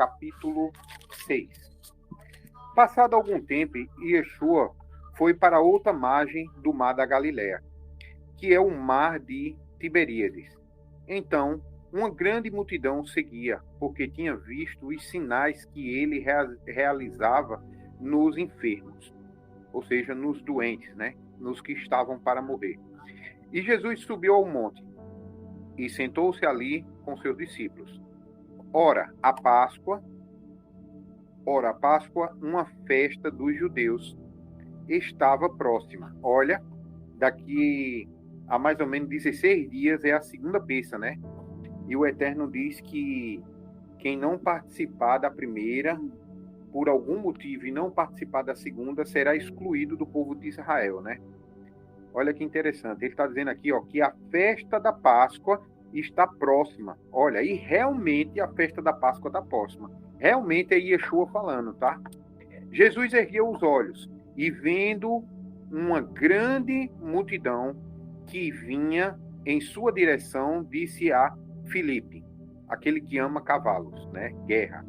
capítulo 6. Passado algum tempo, Yeshua foi para outra margem do mar da Galileia, que é o mar de Tiberíades. Então, uma grande multidão seguia, porque tinha visto os sinais que ele realizava nos enfermos, ou seja, nos doentes, né? Nos que estavam para morrer. E Jesus subiu ao monte e sentou-se ali com seus discípulos. Ora, a Páscoa, uma festa dos judeus, estava próxima. Olha, daqui a mais ou menos 16 dias é a segunda peça, né? E o Eterno diz que quem não participar da primeira, por algum motivo, e não participar da segunda, será excluído do povo de Israel, né? Olha que interessante. Ele está dizendo aqui, ó, que a festa da Páscoa está próxima. Olha, e realmente a festa da Páscoa está próxima. Realmente é Yeshua falando, tá? Jesus ergueu os olhos e, vendo uma grande multidão que vinha em sua direção, disse a Filipe, aquele que ama cavalos, né? Guerra.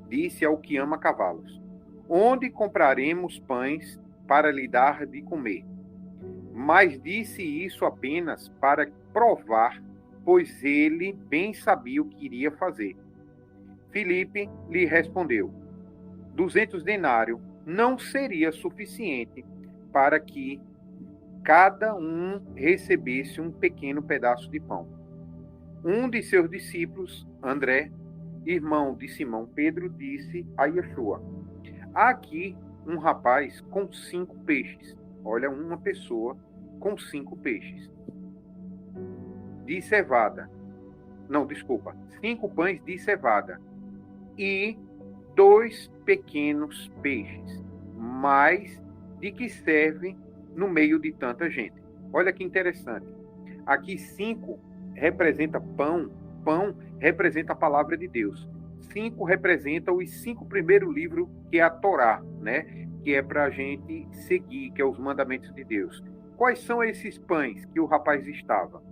Disse ao que ama cavalos: onde compraremos pães para lhe dar de comer? Mas disse isso apenas para provar, pois ele bem sabia o que iria fazer. Filipe lhe respondeu: 200 denários não seria suficiente para que cada um recebesse um pequeno pedaço de pão. Um de seus discípulos, André, irmão de Simão Pedro, disse a Yeshua: há aqui um rapaz com 5 peixes. Olha, uma pessoa com 5 peixes de cevada. Não, desculpa. 5 pães de cevada e 2 pequenos peixes. Mas de que serve no meio de tanta gente? Olha que interessante. Aqui 5 representa pão. Pão representa a palavra de Deus. 5 representa os 5 primeiros livros, que é a Torá, né? Que é para a gente seguir, que é os mandamentos de Deus. Quais são esses pães que o rapaz estava?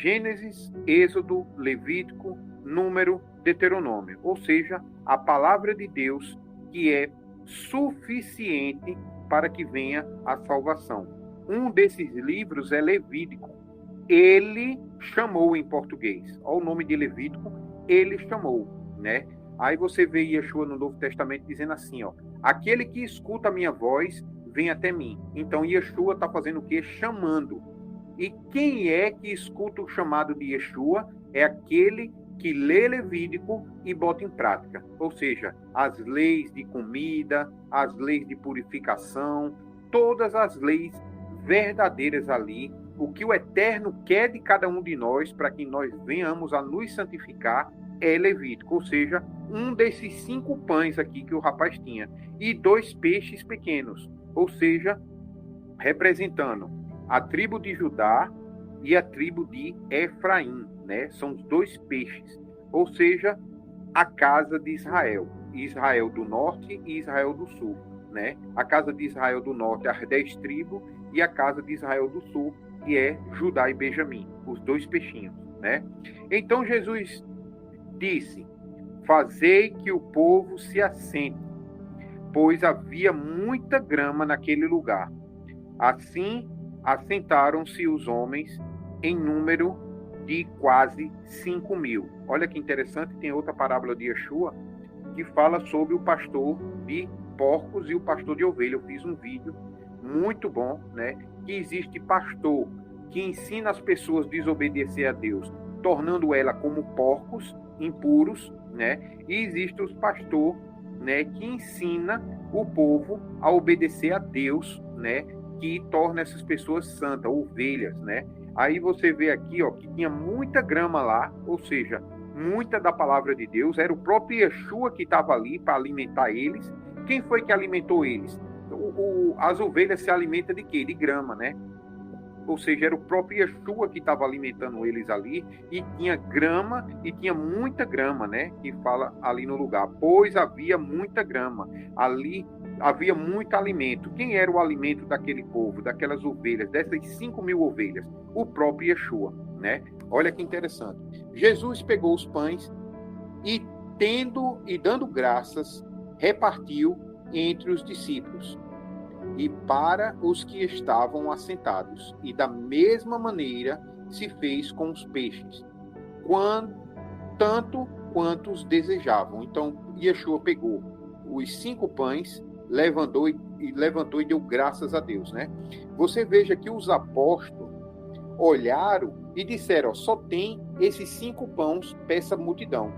Gênesis, Êxodo, Levítico, Número, Deuteronômio. Ou seja, a palavra de Deus que é suficiente para que venha a salvação. Um desses livros é Levítico. Ele chamou em português. Olha o nome de Levítico, ele chamou, né? Aí você vê Yeshua no Novo Testamento dizendo assim, ó: aquele que escuta a minha voz, vem até mim. Então Yeshua está fazendo o quê? Chamando. E quem é que escuta o chamado de Yeshua? É aquele que lê Levítico e bota em prática. Ou seja, as leis de comida, as leis de purificação, todas as leis verdadeiras ali, o que o Eterno quer de cada um de nós para que nós venhamos a nos santificar é Levítico, ou seja, um desses 5 pães aqui que o rapaz tinha e 2 peixes pequenos, ou seja, representando a tribo de Judá e a tribo de Efraim, né? São os 2 peixes, ou seja, a casa de Israel, Israel do norte e Israel do sul, né? A casa de Israel do norte, as 10 tribos, e a casa de Israel do sul, que é Judá e Benjamim, os 2 peixinhos, né? Então Jesus disse: fazei que o povo se assente, pois havia muita grama naquele lugar. Assim assentaram-se os homens em número de quase 5.000. Olha que interessante, tem outra parábola de Yeshua que fala sobre o pastor de porcos e o pastor de ovelha. Eu fiz um vídeo muito bom, né? Que existe pastor que ensina as pessoas a desobedecer a Deus, tornando ela como porcos impuros, né? E existe os pastor, né, que ensina o povo a obedecer a Deus, né, que torna essas pessoas santas, ovelhas, né? Aí você vê aqui, ó, que tinha muita grama lá, ou seja, muita da palavra de Deus, era o próprio Yeshua que estava ali para alimentar eles. Quem foi que alimentou eles? As ovelhas se alimentam de quê? De grama, né? Ou seja, era o próprio Yeshua que estava alimentando eles ali, e tinha grama, e tinha muita grama, né? Que fala ali no lugar, pois havia muita grama, ali havia muito alimento. Quem era o alimento daquele povo, daquelas ovelhas, dessas 5.000 ovelhas? O próprio Yeshua, né? Olha que interessante. Jesus pegou os pães e dando graças, repartiu entre os discípulos e para os que estavam assentados. E da mesma maneira se fez com os peixes, tanto quanto os desejavam. Então, Yeshua pegou os 5 pães, levantou e deu graças a Deus, né? Você veja que os apóstolos olharam e disseram, só tem esses 5 pães para essa multidão.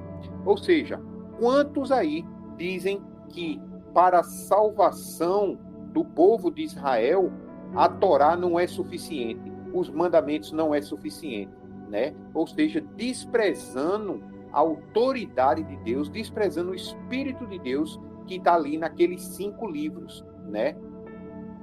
Ou seja, quantos aí dizem que para a salvação do povo de Israel, a Torá não é suficiente, os mandamentos não é suficiente, né? Ou seja, desprezando a autoridade de Deus, desprezando o Espírito de Deus que está ali naqueles 5 livros, né?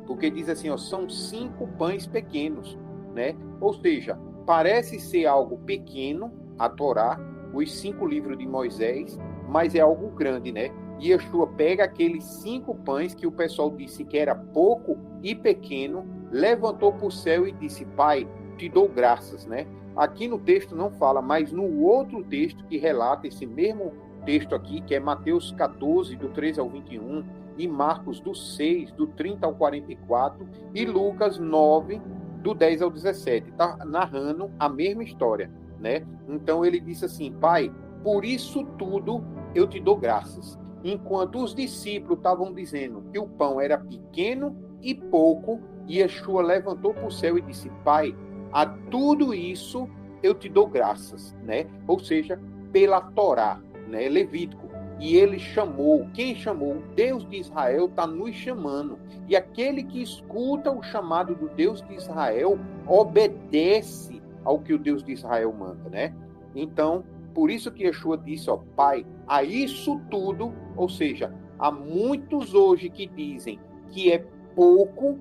Porque diz assim, ó, são 5 pães pequenos, né? Ou seja, parece ser algo pequeno, a Torá, os 5 livros de Moisés, mas é algo grande, né? E Yeshua pega aqueles 5 pães que o pessoal disse que era pouco e pequeno, levantou para o céu e disse, Pai, te dou graças, né? Aqui no texto não fala, mas no outro texto que relata esse mesmo texto aqui, que é Mateus 14, do 13 ao 21, e Marcos do 6, do 30 ao 44, e Lucas 9, do 10 ao 17. Está narrando a mesma história, né? Então ele disse assim, Pai, por isso tudo eu te dou graças. Enquanto os discípulos estavam dizendo que o pão era pequeno e pouco, Yeshua levantou para o céu e disse, Pai, a tudo isso eu te dou graças, né? Ou seja, pela Torá, né? Levítico. E ele chamou, quem chamou? O Deus de Israel está nos chamando. E aquele que escuta o chamado do Deus de Israel obedece ao que o Deus de Israel manda, né? Então, por isso que Yeshua disse, ó, Pai, a isso tudo, ou seja, há muitos hoje que dizem que é pouco,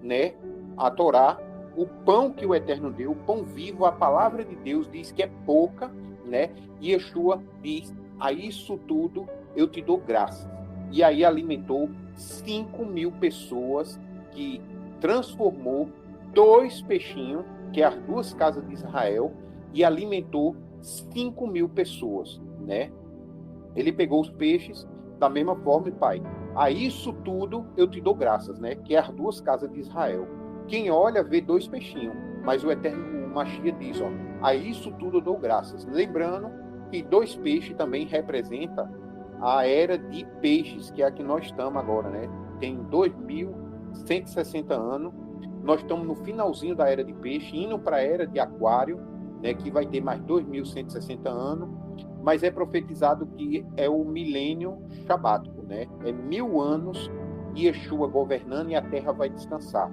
né, a Torá, o pão que o Eterno deu, o pão vivo, a palavra de Deus diz que é pouca, né, e Yeshua diz, a isso tudo eu te dou graças. E aí alimentou 5.000 pessoas, que transformou 2 peixinhos, que é as 2 casas de Israel, e alimentou 5.000 pessoas, né? Ele pegou os peixes da mesma forma, Pai, a isso tudo eu te dou graças, né? Que é as 2 casas de Israel. Quem olha vê 2 peixinhos, mas o Eterno Machia diz, ó, a isso tudo eu dou graças. Lembrando que 2 peixes também representa a era de peixes, que é a que nós estamos agora, né? Tem 2.160 anos, nós estamos no finalzinho da era de peixe, indo para a era de aquário, né, que vai ter mais 2.160 anos, mas é profetizado que é o milênio shabático, né? É 1.000 anos Yeshua governando e a terra vai descansar.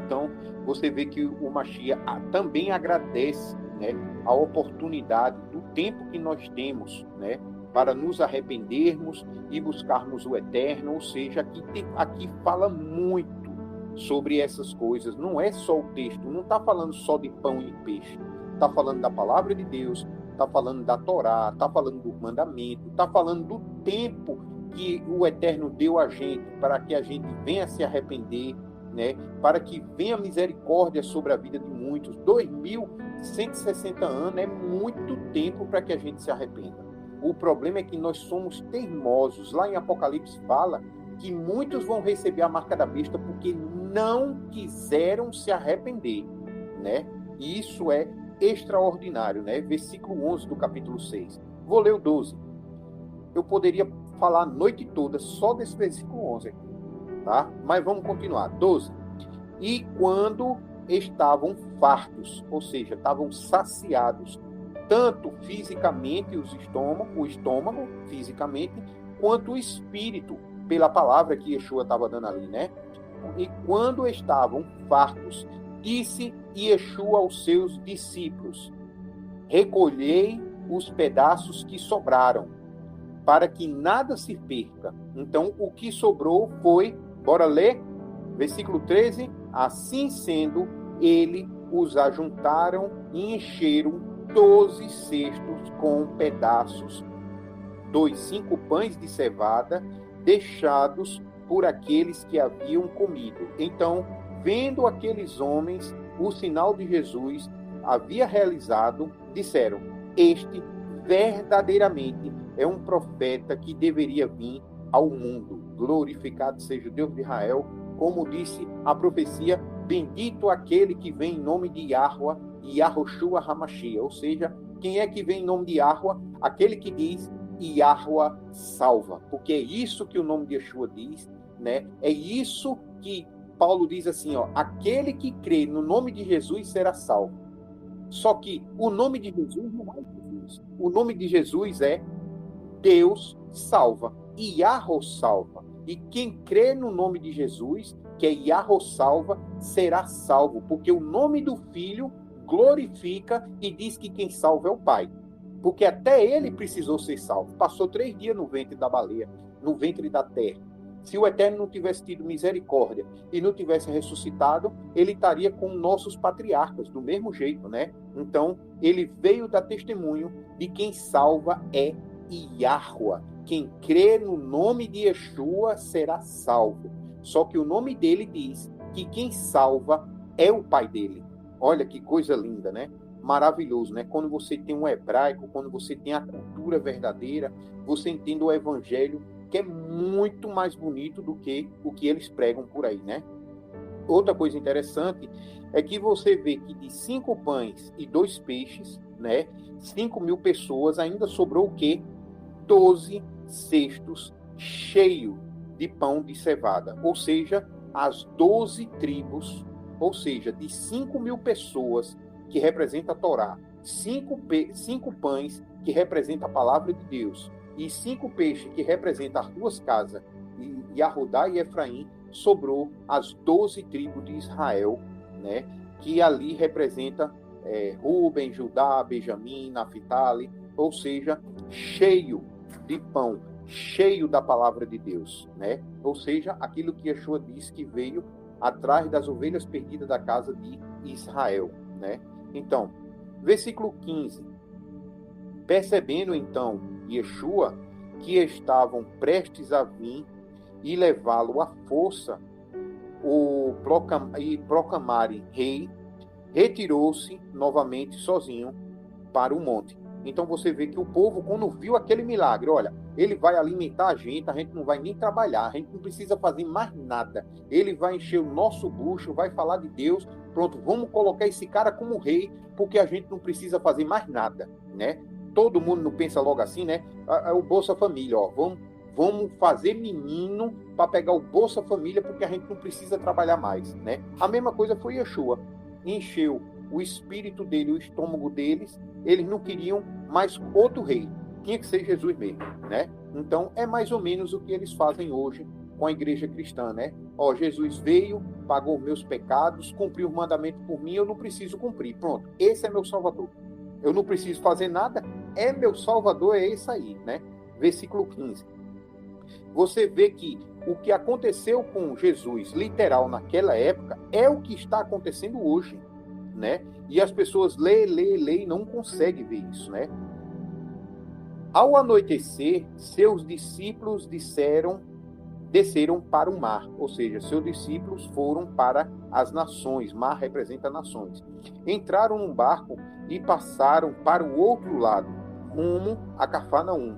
Então, você vê que o Mashiach também agradece, né, a oportunidade do tempo que nós temos, né, para nos arrependermos e buscarmos o Eterno. Ou seja, aqui fala muito sobre essas coisas. Não é só o texto, não está falando só de pão e peixe. Está falando da palavra de Deus, está falando da Torá, está falando do mandamento, está falando do tempo que o Eterno deu a gente para que a gente venha se arrepender, né? Para que venha misericórdia sobre a vida de muitos. 2.160 anos é muito tempo para que a gente se arrependa. O problema é que nós somos teimosos. Lá em Apocalipse fala que muitos vão receber a marca da besta porque não quiseram se arrepender, né? E isso é extraordinário, né? Versículo 11 do capítulo 6. Vou ler o 12. Eu poderia falar a noite toda só desse versículo 11 aqui, tá? Mas vamos continuar. 12. E quando estavam fartos, ou seja, estavam saciados, tanto fisicamente o estômago fisicamente, quanto o espírito, pela palavra que Yeshua estava dando ali, né? E quando estavam fartos, disse Yeshua aos seus discípulos, recolhei os pedaços que sobraram, para que nada se perca. Então, o que sobrou foi, bora ler, versículo 13, assim sendo, ele os ajuntaram e encheram 12 cestos com pedaços dos 5 pães de cevada, deixados por aqueles que haviam comido. Então, vendo aqueles homens o sinal de Jesus havia realizado, disseram, este verdadeiramente é um profeta que deveria vir ao mundo. Glorificado seja o Deus de Israel, como disse a profecia, bendito aquele que vem em nome de Yahweh e Yahushua Hamashia. Ou seja, quem é que vem em nome de Yahweh? Aquele que diz Yahweh salva. Porque é isso que o nome de Yeshua diz, né? É isso que Paulo diz assim, ó, aquele que crê no nome de Jesus será salvo. Só que o nome de Jesus não é Jesus. O nome de Jesus é Deus salva. Yahweh salva. E quem crê no nome de Jesus, que é Yahweh salva, será salvo. Porque o nome do Filho glorifica e diz que quem salva é o Pai. Porque até ele precisou ser salvo. Passou 3 dias no ventre da baleia, no ventre da terra. Se o Eterno não tivesse tido misericórdia e não tivesse ressuscitado, ele estaria com nossos patriarcas, do mesmo jeito, né? Então, ele veio dar testemunho de quem salva é Yahweh. Quem crê no nome de Yeshua será salvo. Só que o nome dele diz que quem salva é o Pai dele. Olha que coisa linda, né? Maravilhoso, né? Quando você tem um hebraico, quando você tem a cultura verdadeira, você entende o evangelho, que é muito mais bonito do que o que eles pregam por aí, né? Outra coisa interessante é que você vê que de 5 pães e 2 peixes, né? 5.000 pessoas, ainda sobrou o quê? 12 cestos cheios de pão de cevada. Ou seja, as 12 tribos, ou seja, de 5.000 pessoas, que representa a Torá, 5 pães, que representa a palavra de Deus, e 5 peixes, que representa as 2 casas, Yahudá e Efraim, sobrou as 12 tribos de Israel, né? Que ali representa Ruben, Judá, Benjamim, Naphtali, ou seja, cheio de pão, cheio da palavra de Deus, né? Ou seja, aquilo que Yeshua disse que veio atrás das ovelhas perdidas da casa de Israel, né? Então, versículo 15. Percebendo então Yeshua que estavam prestes a vir e levá-lo à força e proclamarem rei, retirou-se novamente sozinho para o monte. Então você vê que o povo, quando viu aquele milagre, olha, ele vai alimentar a gente não vai nem trabalhar, a gente não precisa fazer mais nada. Ele vai encher o nosso bucho, vai falar de Deus, pronto, vamos colocar esse cara como rei, porque a gente não precisa fazer mais nada, né? Todo mundo não pensa logo assim, né? O Bolsa Família, ó, vamos fazer menino para pegar o Bolsa Família, porque a gente não precisa trabalhar mais, né? A mesma coisa foi Yeshua, encheu o espírito dele, o estômago deles, eles não queriam mais outro rei, tinha que ser Jesus mesmo, né? Então, é mais ou menos o que eles fazem hoje com a igreja cristã, né? Ó, Jesus veio, pagou meus pecados, cumpriu o mandamento por mim, eu não preciso cumprir, pronto, esse é meu Salvador. Eu não preciso fazer nada, é meu Salvador, é esse aí, né? Versículo 15. Você vê que o que aconteceu com Jesus, literal, naquela época, é o que está acontecendo hoje, né? E as pessoas lê e não conseguem ver isso, né? Ao anoitecer, seus discípulos desceram para o mar, ou seja, seus discípulos foram para as nações, mar representa nações. Entraram num barco e passaram para o outro lado, rumo a Cafarnaum.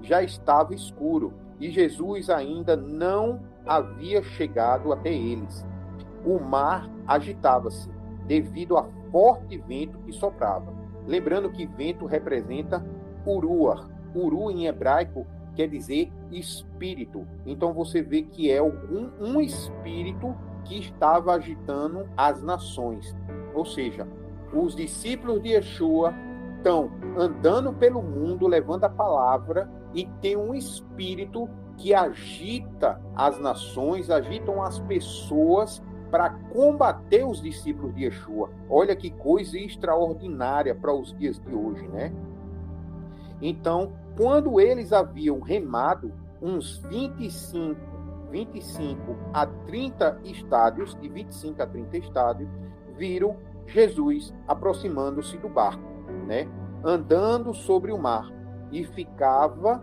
Já estava escuro e Jesus ainda não havia chegado até eles. O mar agitava-se devido a forte vento que soprava. Lembrando que vento representa uruar. Uru em hebraico quer dizer espírito. Então você vê que é um espírito que estava agitando as nações. Ou seja, os discípulos de Yeshua estão andando pelo mundo levando a palavra e tem um espírito que agita as nações, agitam as pessoas para combater os discípulos de Yeshua. Olha que coisa extraordinária para os dias de hoje, né? Então, quando eles haviam remado uns 25 a 30 estádios, de 25 a 30 estádios, viram Jesus aproximando-se do barco, né? Andando sobre o mar, e ficava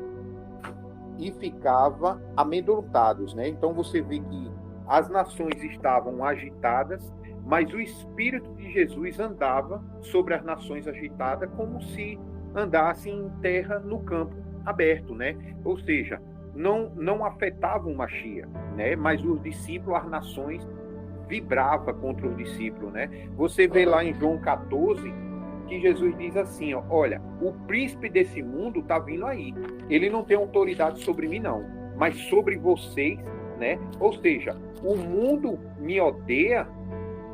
amedrontados, né? Então você vê que as nações estavam agitadas, mas o Espírito de Jesus andava sobre as nações agitadas como se andassem em terra no campo aberto, né? Ou seja, não afetava o Mashiach, né? Mas os discípulos, as nações, vibrava contra os discípulos, né? Você vê lá em João 14 que Jesus diz assim, ó, olha, o príncipe desse mundo está vindo aí. Ele não tem autoridade sobre mim, não, mas sobre vocês, né? Ou seja, o mundo me odeia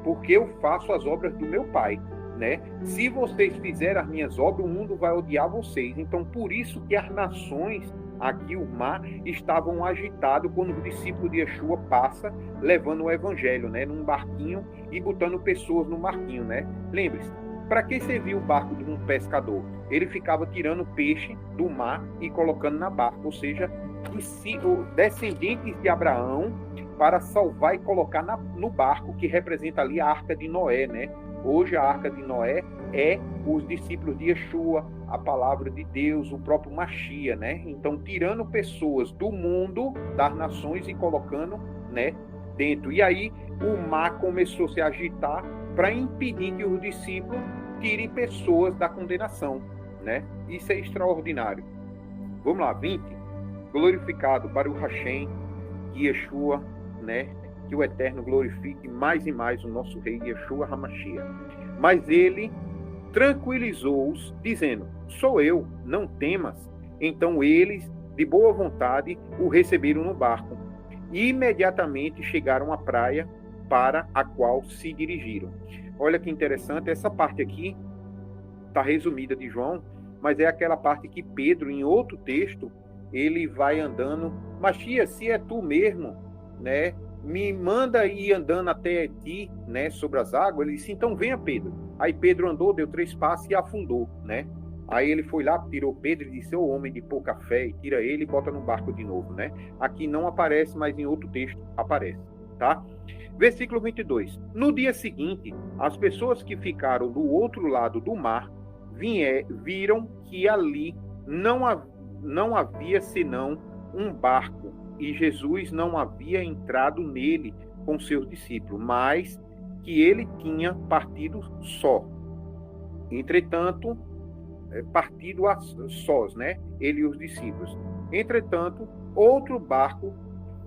porque eu faço as obras do meu Pai, né? Se vocês fizerem as minhas obras, o mundo vai odiar vocês. Então, por isso que as nações aqui, o mar, estavam agitados quando o discípulo de Yeshua passa levando o evangelho, né? Num barquinho e botando pessoas no barquinho, né? Lembre-se, para que servia o barco de um pescador? Ele ficava tirando peixe do mar e colocando na barca, ou seja, descendentes de Abraão, para salvar e colocar no barco, que representa ali a Arca de Noé, né? Hoje a Arca de Noé é os discípulos de Yeshua, a palavra de Deus, o próprio Mashiach, né? Então, tirando pessoas do mundo, das nações e colocando, né, dentro. E aí o mar começou a se agitar para impedir que os discípulos tirem pessoas da condenação, né? Isso é extraordinário. Vamos lá, 20. Glorificado Baruch Hashem, que Yeshua, né? Que o Eterno glorifique mais e mais o nosso Rei Yeshua HaMashiach. Mas ele tranquilizou-os, dizendo, sou eu, não temas. Então eles, de boa vontade, o receberam no barco. E imediatamente chegaram à praia para a qual se dirigiram. Olha que interessante, essa parte aqui está resumida de João, mas é aquela parte que Pedro, em outro texto, ele vai andando, Mashiach, se é tu mesmo, né, me manda ir andando até ti, né, sobre as águas. Ele disse, então venha Pedro. Aí Pedro andou, deu 3 passos e afundou, né? Aí ele foi lá, tirou Pedro e disse, ô homem de pouca fé, e tira ele e bota no barco de novo, né? Aqui não aparece, mas em outro texto aparece, tá? Versículo 22. No dia seguinte, as pessoas que ficaram do outro lado do mar viram que ali não havia senão um barco, e Jesus não havia entrado nele com seus discípulos, mas que ele tinha partido só. Entretanto, partido a sós, né? Ele e os discípulos. Entretanto, outro barco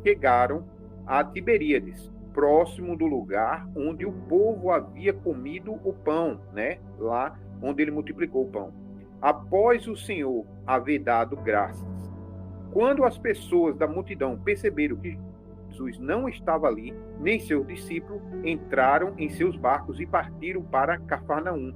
chegaram a Tiberíades, próximo do lugar onde o povo havia comido o pão, né? Lá onde ele multiplicou o pão. Após o Senhor haver dado graças. Quando as pessoas da multidão perceberam que Jesus não estava ali, nem seus discípulos, entraram em seus barcos e partiram para Cafarnaum,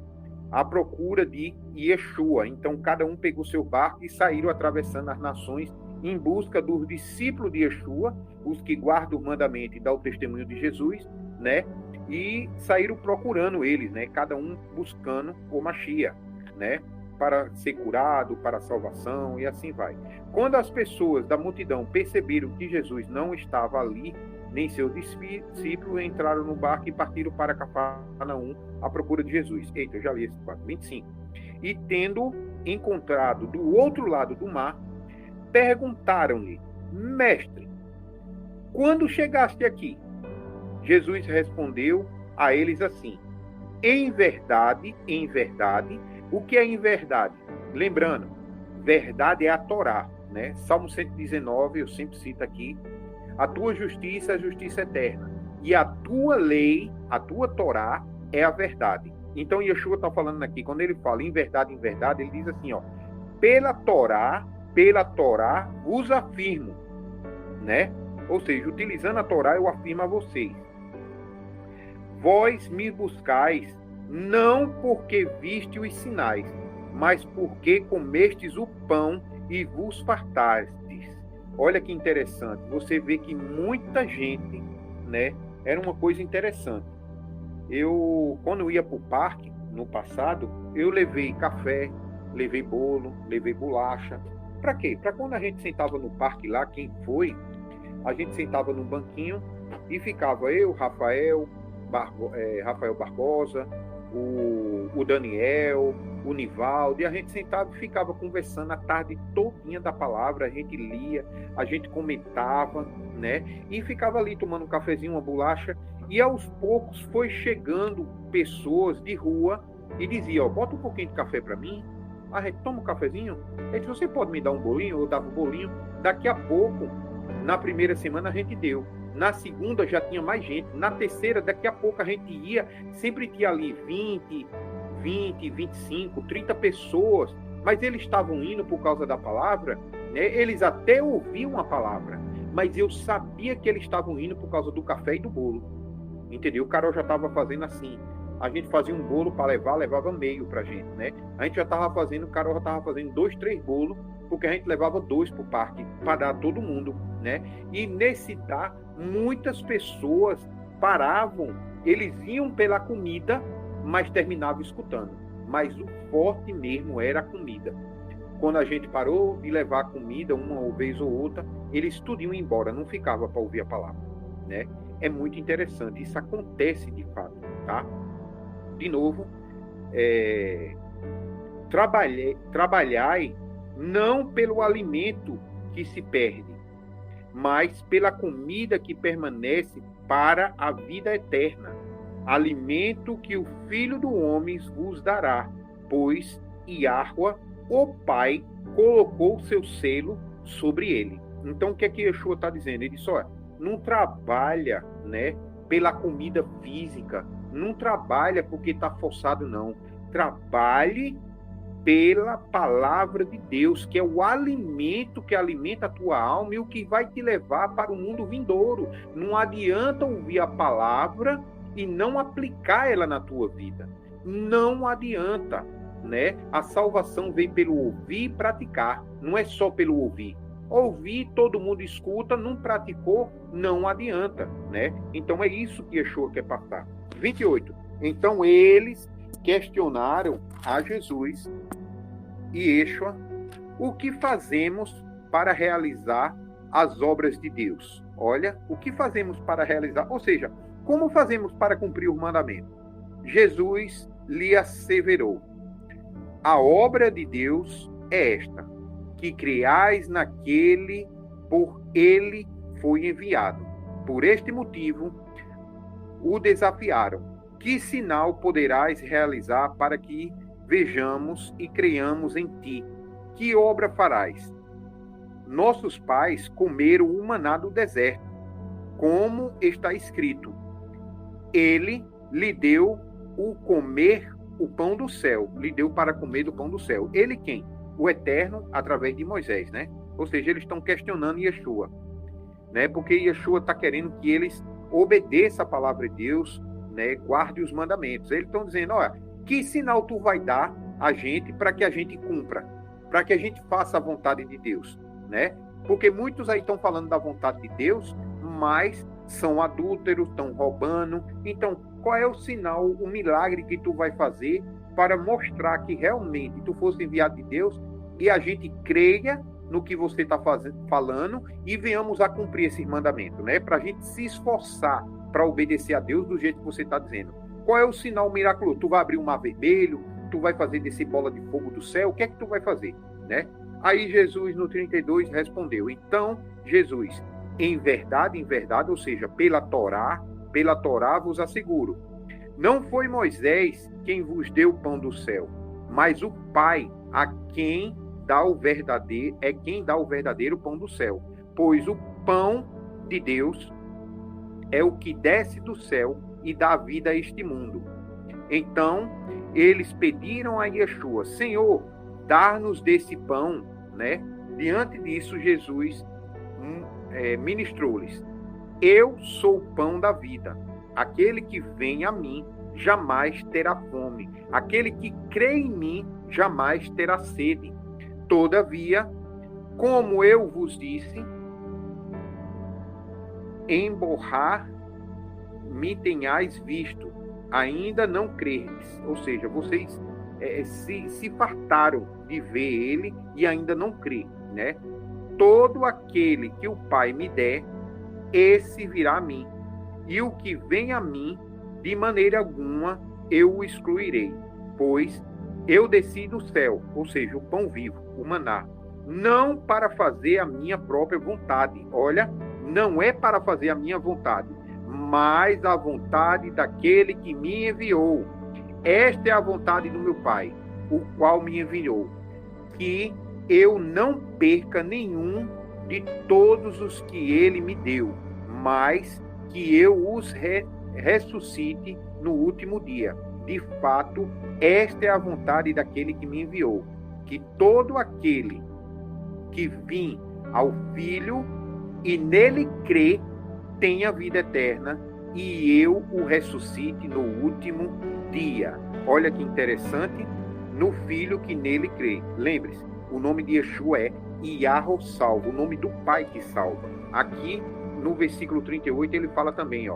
à procura de Yeshua. Então, cada um pegou seu barco e saíram atravessando as nações em busca dos discípulos de Yeshua, os que guardam o mandamento e dão o testemunho de Jesus, né? E saíram procurando eles, né? Cada um buscando o Mashiach, né? Para ser curado, para a salvação, e assim vai. Quando as pessoas da multidão perceberam que Jesus não estava ali, nem seus discípulos, entraram no barco e partiram para Cafarnaum à procura de Jesus. Eita, eu já li esse parte. 25. E tendo encontrado do outro lado do mar, perguntaram-lhe, mestre, quando chegaste aqui? Jesus respondeu a eles assim, em verdade, o que é em verdade? Lembrando, verdade é a Torá, né? Salmo 119, eu sempre cito aqui, a tua justiça é a justiça eterna, e a tua lei, a tua Torá é a verdade. Então Yeshua está falando aqui, quando ele fala em verdade, ele diz assim, ó, pela Torá vos afirmo, né? Ou seja, utilizando a Torá, eu afirmo a vocês. Vós me buscais, não porque viste os sinais, mas porque comestes o pão e vos fartastes. Olha que interessante, você vê que muita gente, né? Era uma coisa interessante. Quando eu ia para o parque, no passado, eu levei café, levei bolo, levei bolacha. Para quê? Para quando a gente sentava no parque lá, quem foi, a gente sentava num banquinho e ficava eu, Rafael Barbosa, o Daniel, o Nivaldo, e a gente sentava e ficava conversando a tarde todinha da palavra, a gente lia, a gente comentava, né? E ficava ali tomando um cafezinho, uma bolacha, e aos poucos foi chegando pessoas de rua e dizia, ó, bota um pouquinho de café para mim. A gente toma um cafezinho? Ele disse, você pode me dar um bolinho? Eu dava um bolinho. Daqui a pouco, na primeira semana, a gente deu. Na segunda, já tinha mais gente. Na terceira, daqui a pouco, a gente ia. Sempre tinha ali 20, 25, 30 pessoas. Mas eles estavam indo por causa da palavra, né? Eles até ouviam a palavra. Mas eu sabia que eles estavam indo por causa do café e do bolo. Entendeu? O Carol já estava fazendo assim. A gente fazia um bolo para levar, levava meio pra gente, né? A gente já estava fazendo, o Carol já estava fazendo 2, 3 bolos, porque a gente levava 2 pro parque, para dar a todo mundo, né? E nesse dar, muitas pessoas paravam, eles iam pela comida, mas terminavam escutando. Mas o forte mesmo era a comida. Quando a gente parou de levar comida, uma vez ou outra, eles tudo iam embora, não ficava para ouvir a palavra, né? É muito interessante, isso acontece de fato, tá? De novo, trabalhai não pelo alimento que se perde, mas pela comida que permanece para a vida eterna, alimento que o Filho do Homem vos dará, pois Iahua, o Pai, colocou seu selo sobre ele. Então, o que é que Yeshua está dizendo? Ele disse, olha, não trabalha, né, pela comida física, não trabalha porque está forçado, não. Trabalhe pela palavra de Deus, que é o alimento que alimenta a tua alma e o que vai te levar para o mundo vindouro. Não adianta ouvir a palavra e não aplicar ela na tua vida. Não adianta, né? A salvação vem pelo ouvir e praticar, não é só pelo ouvir. Ouvir, todo mundo escuta, não praticou, não adianta, né? Então é isso que Yeshua quer passar. 28. Então eles questionaram a Jesus e Yeshua, o que fazemos para realizar as obras de Deus? Olha, o que fazemos para realizar? Ou seja, como fazemos para cumprir o mandamento? Jesus lhe asseverou, a obra de Deus é esta, que creais naquele por ele foi enviado. Por este motivo, o desafiaram. Que sinal poderás realizar para que vejamos e creiamos em ti? Que obra farás? Nossos pais comeram o maná do deserto, como está escrito. Ele lhe deu o comer o pão do céu, lhe deu para comer do pão do céu. Ele quem? O Eterno, através de Moisés, né? Ou seja, eles estão questionando Yeshua, né? Porque Yeshua está querendo que eles obedeçam a palavra de Deus, né? Guarde os mandamentos. Eles estão dizendo, olha, que sinal tu vai dar a gente para que a gente cumpra, para que a gente faça a vontade de Deus, né? Porque muitos aí estão falando da vontade de Deus, mas são adúlteros, estão roubando. Então, qual é o sinal, o milagre que tu vai fazer para mostrar que realmente tu fosse enviado de Deus e a gente creia no que você está falando e venhamos a cumprir esse mandamento, né? Para a gente se esforçar para obedecer a Deus do jeito que você está dizendo. Qual é o sinal miraculoso? Tu vai abrir um mar vermelho? Tu vai fazer descer bola de fogo do céu? O que é que tu vai fazer, né? Aí Jesus, no 32, respondeu. Então, Jesus, em verdade, ou seja, pela Torá vos asseguro, não foi Moisés quem vos deu o pão do céu, mas o Pai, a quem dá o verdadeiro, é quem dá o verdadeiro pão do céu. Pois o pão de Deus é o que desce do céu e dá vida a este mundo. Então, eles pediram a Yeshua, Senhor, dar-nos desse pão, né? Diante disso, Jesus ministrou-lhes, eu sou o pão da vida. Aquele que vem a mim jamais terá fome. Aquele que crê em mim jamais terá sede. Todavia, como eu vos disse, emborrar me tenhais visto, ainda não credes. Ou seja, vocês se fartaram de ver ele e ainda não crê, né? Todo aquele que o Pai me der, esse virá a mim. E o que vem a mim, de maneira alguma eu o excluirei. Pois eu desci do céu, ou seja, o pão vivo, o maná, não para fazer a minha própria vontade. Olha, não é para fazer a minha vontade, mas a vontade daquele que me enviou. Esta é a vontade do meu Pai, o qual me enviou. que eu não perca nenhum de todos os que ele me deu, mas que eu os ressuscite no último dia. De fato, esta é a vontade daquele que me enviou, que todo aquele que vim ao Filho e nele crê tenha vida eterna, e eu o ressuscite no último dia. Olha que interessante, no Filho que nele crê. Lembre-se, o nome de Yeshua é Yahweh salva, o nome do Pai que salva. Aqui, no versículo 38, ele fala também,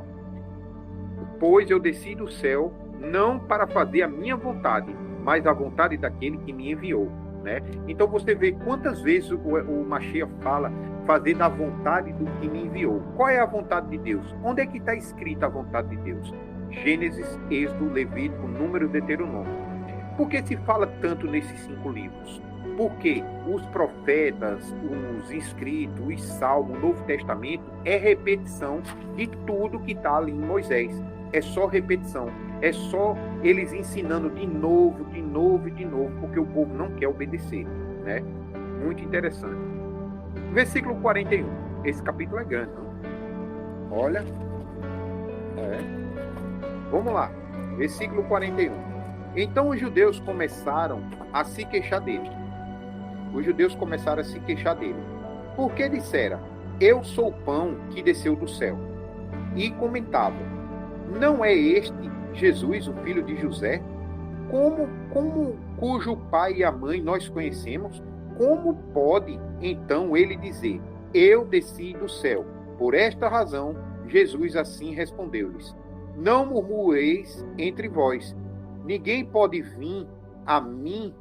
pois eu desci do céu não para fazer a minha vontade, mas a vontade daquele que me enviou. Né? Então você vê quantas vezes o Mashiach fala fazer da vontade do que me enviou. Qual é a vontade de Deus? Onde é que está escrita a vontade de Deus? Gênesis, Êxodo, Levítico, Número, Deuteronômio. Por que se fala tanto nesses 5 livros? Porque os profetas, os escritos, os salmos, o Novo Testamento é repetição de tudo que está ali em Moisés. É só repetição. É só eles ensinando de novo, de novo e de novo, porque o povo não quer obedecer. Né? Muito interessante. Versículo 41. Esse capítulo é grande. Não? Olha. Vamos lá. Versículo 41. Então os judeus começaram a se queixar dele. Porque disseram, eu sou o pão que desceu do céu. E comentavam, não é este Jesus, o filho de José? Cujo pai e a mãe nós conhecemos? Como pode, então, ele dizer, eu desci do céu? Por esta razão, Jesus assim respondeu-lhes, não murmureis entre vós. Ninguém pode vir a mim,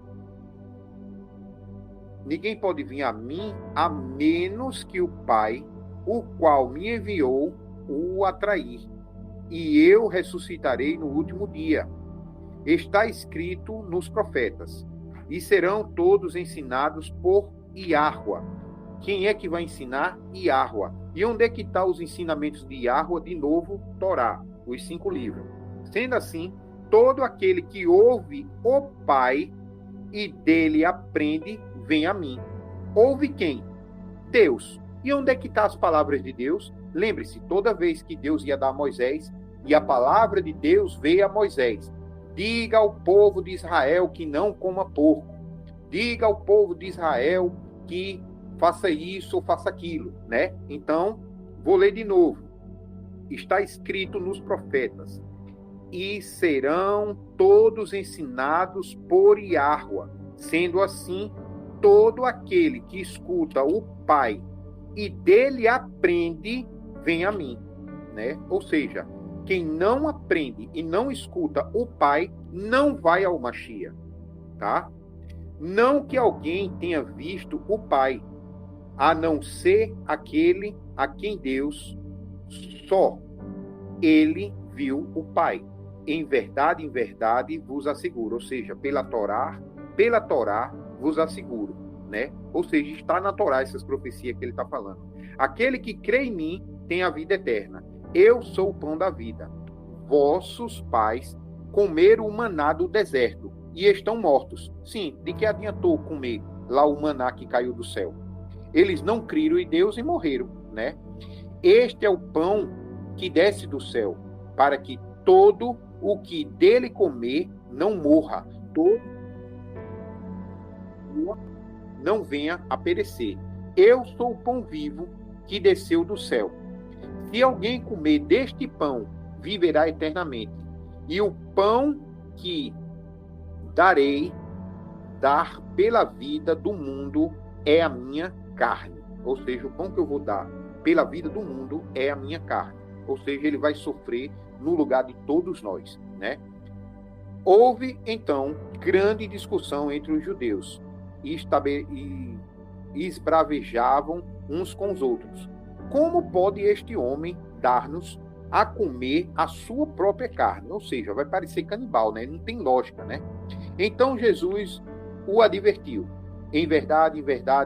a menos que o Pai, o qual me enviou, o atrair. E eu ressuscitarei no último dia. Está escrito nos profetas. E serão todos ensinados por Yahweh. Quem é que vai ensinar? Yahweh. E onde é que estão os ensinamentos de Yahweh? De novo, Torá, os 5 livros. Sendo assim, todo aquele que ouve o Pai e dele aprende, vem a mim. Ouve quem? Deus. E onde é que estão as palavras de Deus? Lembre-se, toda vez que Deus ia dar a Moisés, e a palavra de Deus veio a Moisés, diga ao povo de Israel que não coma porco. Diga ao povo de Israel que faça isso ou faça aquilo, né? Então, vou ler de novo. Está escrito nos profetas, e serão todos ensinados por Yahweh. Sendo assim, todo aquele que escuta o Pai e dele aprende, vem a mim, né? Ou seja, quem não aprende e não escuta o Pai, não vai ao Mashiach, tá? Não que alguém tenha visto o Pai, a não ser aquele a quem Deus só ele viu o Pai. Em verdade vos asseguro. Ou seja, pela Torá vos asseguro, né? Ou seja, está na Torá essas profecias que ele está falando. Aquele que crê em mim tem a vida eterna. Eu sou o pão da vida. Vossos pais comeram o maná do deserto e estão mortos. Sim, de que adiantou comer lá o maná que caiu do céu? Eles não criram em Deus e morreram, né? Este é o pão que desce do céu, para que todo o que dele comer não morra, todo não venha a perecer. Eu sou o pão vivo que desceu do céu. Se alguém comer deste pão, viverá eternamente. E o pão que dar pela vida do mundo é a minha carne. Ou seja, o pão que eu vou dar pela vida do mundo é a minha carne. Ou seja, ele vai sofrer no lugar de todos nós, né? Houve, então, grande discussão entre os judeus e esbravejavam uns com os outros. Como pode este homem dar-nos a comer a sua própria carne? Ou seja, vai parecer canibal, né? Não tem lógica, né? Então Jesus o advertiu. Em verdade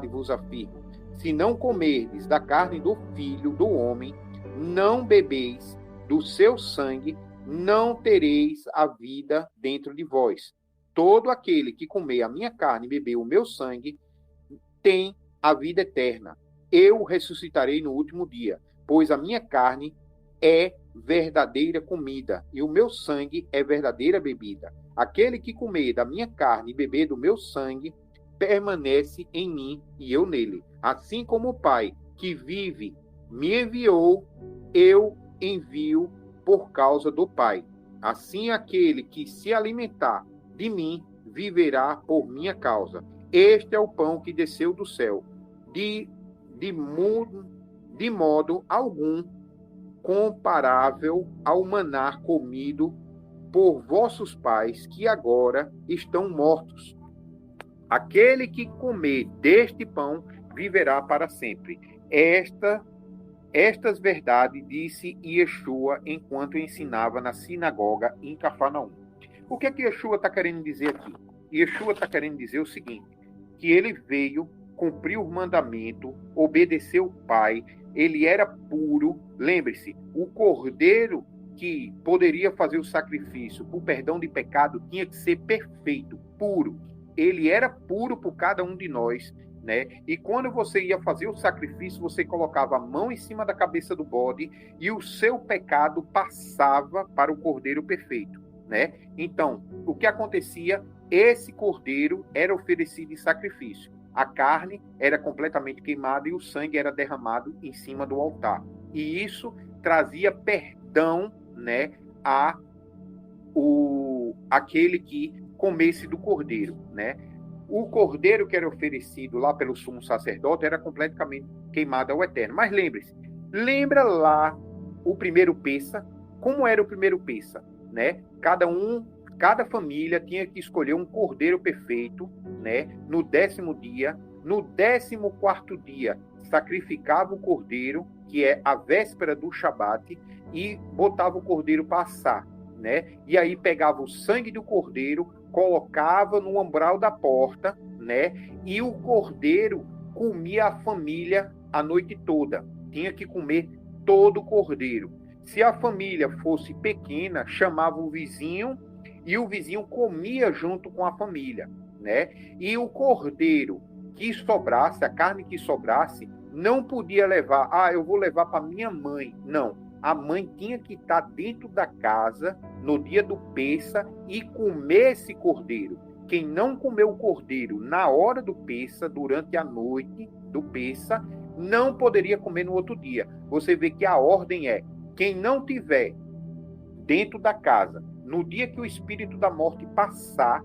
vos afirmo, se não comerdes da carne do Filho do Homem, não bebeis do seu sangue, não tereis a vida dentro de vós. todo aquele que comer a minha carne e beber o meu sangue tem a vida eterna. Eu ressuscitarei no último dia, pois a minha carne é verdadeira comida e o meu sangue é verdadeira bebida. Aquele que comer da minha carne e beber do meu sangue permanece em mim e eu nele. Assim como o Pai que vive me enviou, eu envio por causa do Pai. Assim aquele que se alimentar de mim viverá por minha causa. Este é o pão que desceu do céu, de modo algum comparável ao maná comido por vossos pais, que agora estão mortos. Aquele que comer deste pão viverá para sempre. Estas verdades disse Yeshua enquanto ensinava na sinagoga em Cafarnaum. O que é que Yeshua está querendo dizer aqui? Yeshua está querendo dizer o seguinte, que ele veio, cumpriu o mandamento, obedeceu o Pai, ele era puro. Lembre-se, o cordeiro que poderia fazer o sacrifício por perdão de pecado tinha que ser perfeito, puro. Ele era puro por cada um de nós, né? E quando você ia fazer o sacrifício, você colocava a mão em cima da cabeça do bode e o seu pecado passava para o cordeiro perfeito, né? Então, o que acontecia? Esse cordeiro era oferecido em sacrifício. A carne era completamente queimada e o sangue era derramado em cima do altar. E isso trazia perdão, né, aquele que comesse do cordeiro, né? O cordeiro que era oferecido lá pelo sumo sacerdote era completamente queimado ao eterno. Mas lembre-se, lembra lá o primeiro Pessa? Como era o primeiro Pessa, né? Cada família tinha que escolher um cordeiro perfeito, né? No 10º dia. No 14º dia, sacrificava o cordeiro, que é a véspera do Shabat, e botava o cordeiro passar, né? E aí pegava o sangue do cordeiro, colocava no umbral da porta, né? E o cordeiro comia a família a noite toda. Tinha que comer todo o cordeiro. Se a família fosse pequena, chamava o vizinho e o vizinho comia junto com a família, né? E o cordeiro que sobrasse, a carne que sobrasse, não podia levar, eu vou levar para minha mãe. Não, a mãe tinha que estar dentro da casa no dia do Pessa e comer esse cordeiro. Quem não comeu o cordeiro na hora do Pessa, durante a noite do Pessa, não poderia comer no outro dia. Você vê que a ordem é, quem não tiver dentro da casa, no dia que o espírito da morte passar,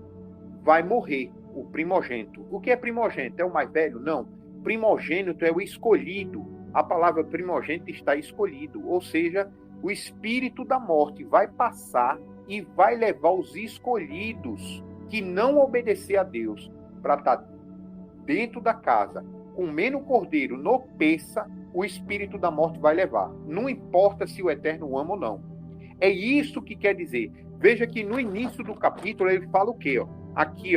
vai morrer, o primogênito. O que é primogênito? É o mais velho? Não. Primogênito é o escolhido. A palavra primogênito está escolhido, ou seja, o espírito da morte vai passar e vai levar os escolhidos que não obedecer a Deus para estar dentro da casa, comendo o cordeiro no Pessa, o espírito da morte vai levar. Não importa se o Eterno ama ou não. É isso que quer dizer. Veja que no início do capítulo ele fala o quê? Aqui,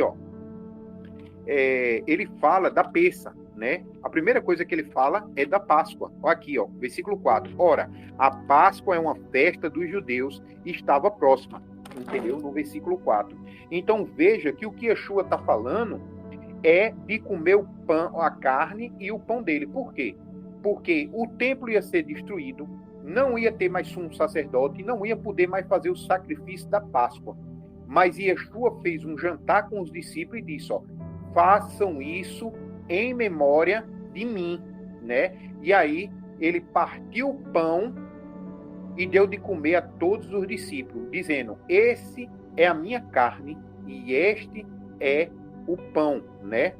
ele fala da Pessa, né? A primeira coisa que ele fala é da Páscoa. Olha aqui, versículo 4. Ora, a Páscoa é uma festa dos judeus e estava próxima. Entendeu? No versículo 4. Então veja que o que Yeshua está falando é de comer o pão, a carne e o pão dele. Por quê? Porque o templo ia ser destruído, não ia ter mais sumo sacerdote, não ia poder mais fazer o sacrifício da Páscoa. Mas Yeshua fez um jantar com os discípulos e disse, façam isso em memória de mim, né? E aí ele partiu o pão e deu de comer a todos os discípulos, dizendo, esse é a minha carne e este é o pão, né?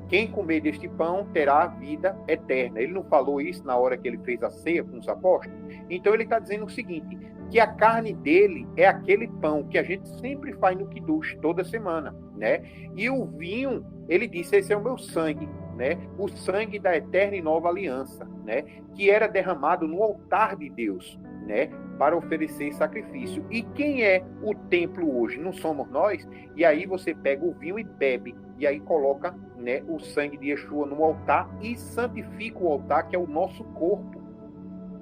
Quem comer deste pão terá a vida eterna. Ele não falou isso na hora que ele fez a ceia com os apóstolos? Então ele está dizendo o seguinte, que a carne dele é aquele pão que a gente sempre faz no Kiddush, toda semana, né? E o vinho, ele disse, esse é o meu sangue, né? O sangue da eterna e nova aliança, né? Que era derramado no altar de Deus, né? Para oferecer sacrifício. E quem é o templo hoje? Não somos nós? E aí você pega o vinho e bebe, e aí coloca, né, o sangue de Yeshua no altar e santifica o altar, que é o nosso corpo,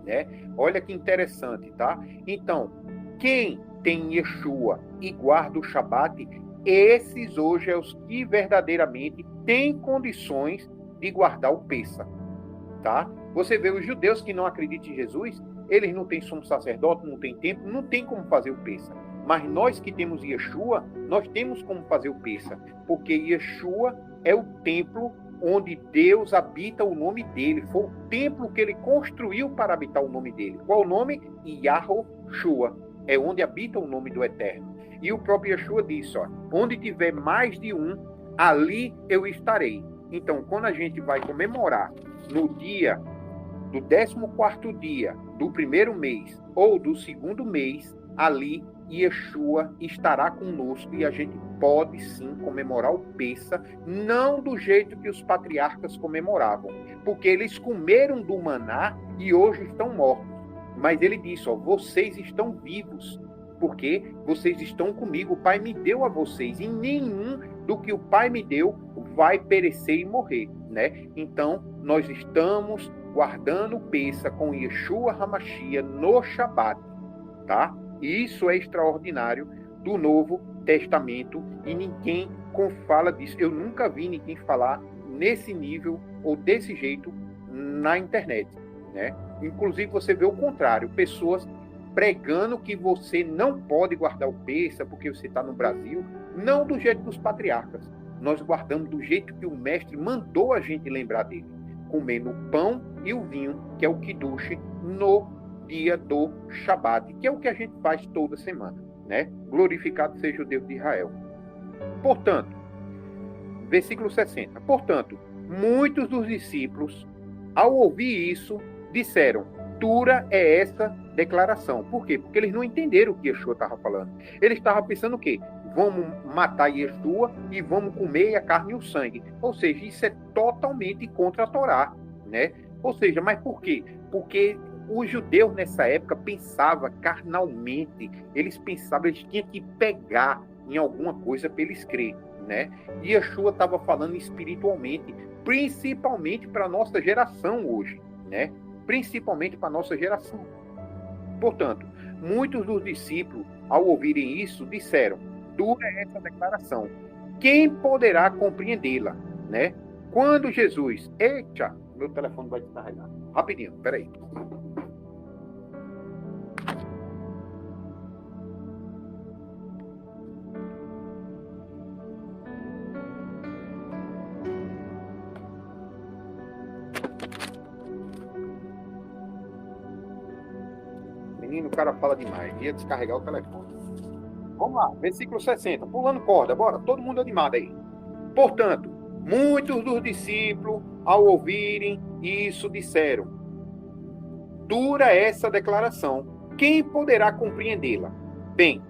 né? Olha que interessante, tá? Então, quem tem Yeshua e guarda o Shabat esses hoje é os que verdadeiramente têm condições de guardar o Pêssach, tá? Você vê os judeus que não acreditam em Jesus, eles não têm sumo sacerdote, não têm templo, não tem como fazer o Pêssach. Mas nós que temos Yeshua, nós temos como fazer o Pêssach, porque Yeshua é o templo onde Deus habita o nome dele. Foi o templo que ele construiu para habitar o nome dele. Qual o nome? Yahushua. É onde habita o nome do Eterno. E o próprio Yeshua disse, ó, onde tiver mais de um, ali eu estarei. Então, quando a gente vai comemorar no dia do 14º dia do primeiro mês ou do segundo mês, ali Yeshua estará conosco e a gente pode sim comemorar o Pêssach, não do jeito que os patriarcas comemoravam, porque eles comeram do maná e hoje estão mortos. Mas ele disse, ó, vocês estão vivos, porque vocês estão comigo, o Pai me deu a vocês, e nenhum do que o Pai me deu vai perecer e morrer, né? Então, nós estamos guardando o Pêssach com Yeshua HaMashiach no Shabat, tá? E isso é extraordinário do Novo Testamento e ninguém fala disso. Eu nunca vi ninguém falar nesse nível ou desse jeito na internet, né? Inclusive, você vê o contrário, pessoas pregando que você não pode guardar o Pêssach porque você está no Brasil, não do jeito dos patriarcas. Nós guardamos do jeito que o mestre mandou a gente lembrar dele, comendo o pão e o vinho, que é o Kiddush, no dia do Shabat, que é o que a gente faz toda semana, né? Glorificado seja o Deus de Israel. Portanto, versículo 60. Portanto, muitos dos discípulos, ao ouvir isso, disseram, dura é essa declaração. Por quê? Porque eles não entenderam o que Yeshua estava falando. Eles estavam pensando o quê? Vamos matar Yeshua e vamos comer a carne e o sangue. Ou seja, isso é totalmente contra a Torá, né? Ou seja, mas por quê? Porque os judeus nessa época pensavam carnalmente, eles pensavam, eles tinham que pegar em alguma coisa para eles crer, né? E Yeshua estava falando espiritualmente, principalmente para a nossa geração hoje, né? Principalmente para a nossa geração. Portanto, muitos dos discípulos, ao ouvirem isso, disseram, dura é essa declaração, quem poderá compreendê-la, né? Quando Jesus... Eita, meu telefone vai descarregar. Rapidinho, peraí. Menino, o cara fala demais. Ia descarregar o telefone. Vamos lá, versículo 60. Pulando corda, bora. Todo mundo animado aí. Portanto, muitos dos discípulos, ao ouvirem isso, disseram, dura essa declaração. Quem poderá compreendê-la? Bem,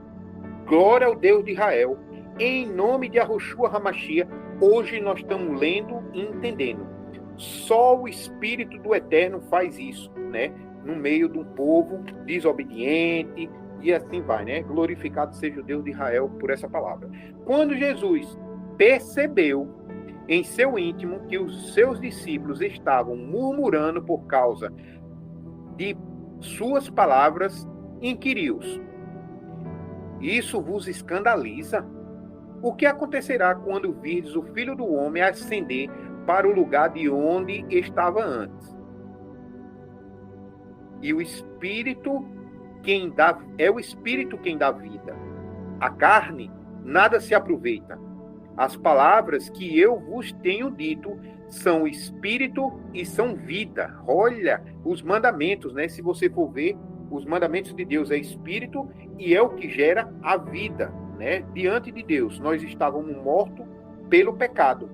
glória ao Deus de Israel. Em nome de Yahushua HaMashiach, hoje nós estamos lendo e entendendo. Só o Espírito do Eterno faz isso, né? No meio de um povo desobediente, e assim vai, né? Glorificado seja o Deus de Israel por essa palavra. Quando Jesus percebeu em seu íntimo que os seus discípulos estavam murmurando por causa de suas palavras, inquiriu-os: isso vos escandaliza? O que acontecerá quando virdes o Filho do Homem ascender para o lugar de onde estava antes? E o Espírito quem dá, é o Espírito quem dá vida. A carne nada se aproveita. As palavras que eu vos tenho dito são Espírito e são vida. Olha, os mandamentos, né? Se você for ver, os mandamentos de Deus é Espírito e é o que gera a vida, né? Diante de Deus, nós estávamos mortos pelo pecado.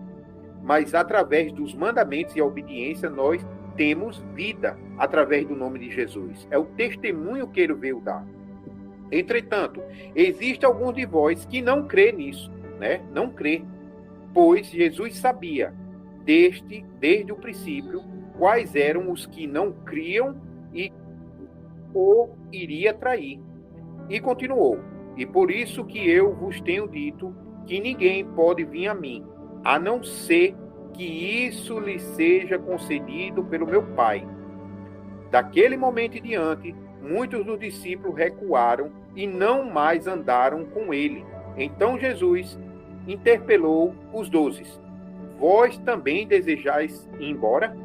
Mas através dos mandamentos e a obediência, nós temos vida através do nome de Jesus. É o testemunho que ele veio dar. Entretanto, existe alguns de vós que não crê nisso, né? Não crê, pois Jesus sabia desde o princípio quais eram os que não criam e o iria trair. E continuou: e por isso que eu vos tenho dito que ninguém pode vir a mim, a não ser que isso lhe seja concedido pelo meu Pai. Daquele momento em diante, muitos dos discípulos recuaram e não mais andaram com ele. Então Jesus interpelou os 12. Vós também desejais ir embora?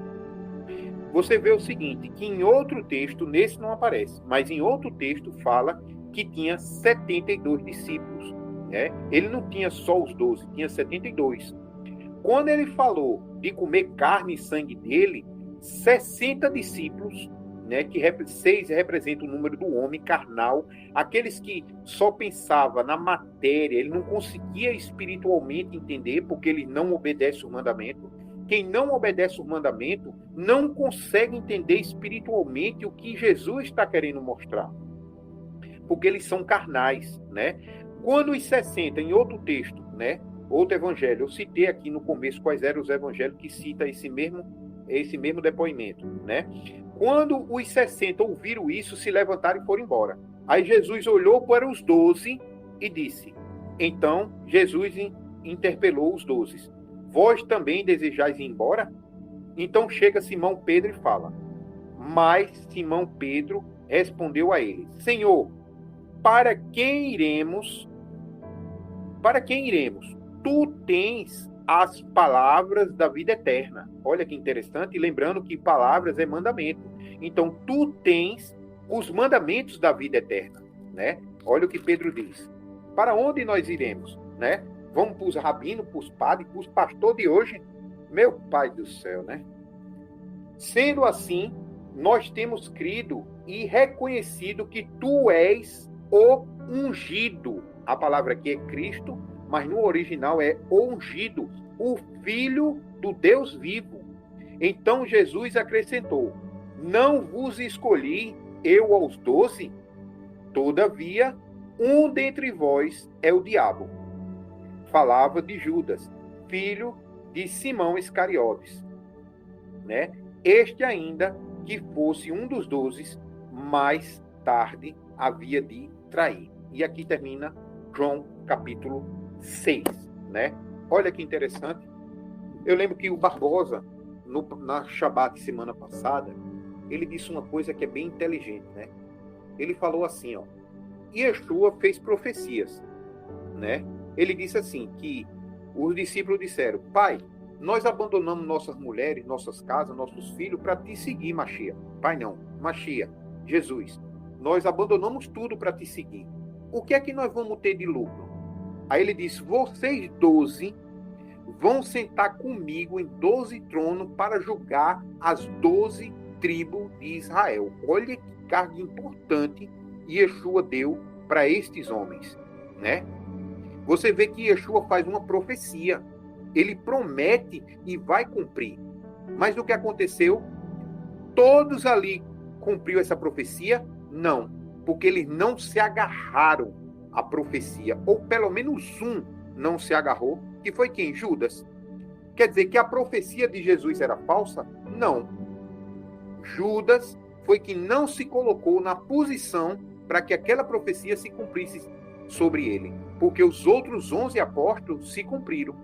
Você vê o seguinte, que em outro texto, nesse não aparece, mas em outro texto fala que tinha 72 discípulos. Né? Ele não tinha só os 12, tinha 72. Quando ele falou de comer carne e sangue dele, 60 discípulos, né, que 6 representa o número do homem carnal, aqueles que só pensava na matéria, ele não conseguia espiritualmente entender, porque ele não obedece o mandamento. Quem não obedece o mandamento não consegue entender espiritualmente o que Jesus está querendo mostrar, porque eles são carnais, né? Quando os 60, em outro texto, né, outro evangelho, eu citei aqui no começo quais eram os evangelhos que cita esse mesmo depoimento, né? Quando os 60 ouviram isso, se levantaram e foram embora. Aí Jesus olhou para os 12 e disse, então Jesus interpelou os 12. Vós também desejais ir embora? Então chega Simão Pedro e fala, mas Simão Pedro respondeu a ele, Senhor, para quem iremos? Para quem iremos? Tu tens as palavras da vida eterna. Olha que interessante, lembrando que palavras é mandamento. Então, tu tens os mandamentos da vida eterna, né? Olha o que Pedro diz. Para onde nós iremos, né? Vamos para os rabinos, para os padres, para os pastores de hoje? Meu Pai do céu, né? Sendo assim, nós temos crido e reconhecido que tu és o ungido. A palavra aqui é Cristo, mas no original é ungido, o Filho do Deus vivo. Então Jesus acrescentou, não vos escolhi eu aos 12? Todavia, um dentre vós é o diabo. Falava de Judas, filho de Simão Iscariotes, né? Este ainda que fosse um dos 12, mais tarde havia de trair. E aqui termina João capítulo 6, né? Olha que interessante. Eu lembro que o Barbosa, na Shabat semana passada, ele disse uma coisa que é bem inteligente, né? Ele falou assim, ó, Yeshua fez profecias, né? Ele disse assim, que os discípulos disseram, Pai, nós abandonamos nossas mulheres, nossas casas, nossos filhos para te seguir, Mashiach. Pai não, Mashiach, Jesus. Nós abandonamos tudo para te seguir. O que é que nós vamos ter de lucro? Aí ele disse, vocês 12 vão sentar comigo em 12 tronos para julgar as 12 tribos de Israel. Olha que carga importante Yeshua deu para estes homens, né? Você vê que Yeshua faz uma profecia. Ele promete e vai cumprir. Mas o que aconteceu? Todos ali cumpriu essa profecia? Não, porque eles não se agarraram à profecia, ou pelo menos um não se agarrou, que foi quem? Judas. Quer dizer que a profecia de Jesus era falsa? Não. Judas foi que não se colocou na posição para que aquela profecia se cumprisse sobre ele, porque os outros 11 apóstolos se cumpriram,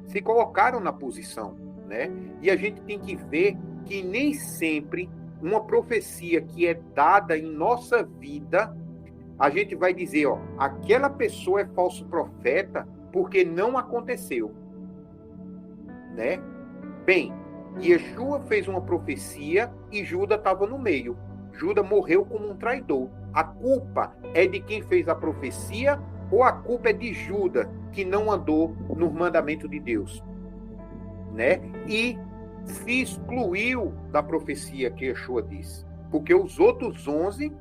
se colocaram na posição, né? E a gente tem que ver que nem sempre uma profecia que é dada em nossa vida, a gente vai dizer, ó, aquela pessoa é falso profeta porque não aconteceu, né? Bem, Yeshua fez uma profecia e Judas estava no meio. Judas morreu como um traidor. A culpa é de quem fez a profecia ou a culpa é de Judas, que não andou no mandamento de Deus, né? E se excluiu da profecia que Yeshua disse. Porque os outros 11,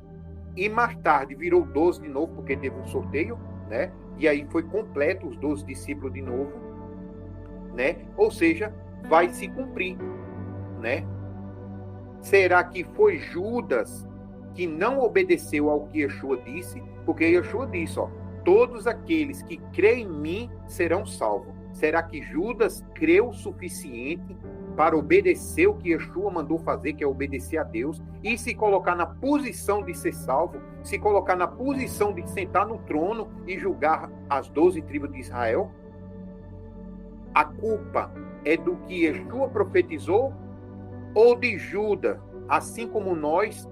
e mais tarde virou 12 de novo, porque teve um sorteio, né? E aí foi completo os 12 discípulos de novo, né? Ou seja, vai se cumprir, né? Será que foi Judas que não obedeceu ao que Yeshua disse? Porque Yeshua disse, ó, todos aqueles que creem em mim serão salvos. Será que Judas creu o suficiente para obedecer o que Yeshua mandou fazer, que é obedecer a Deus, e se colocar na posição de ser salvo, se colocar na posição de sentar no trono e julgar as 12 tribos de Israel? A culpa é do que Yeshua profetizou ou de Judas, assim como nós,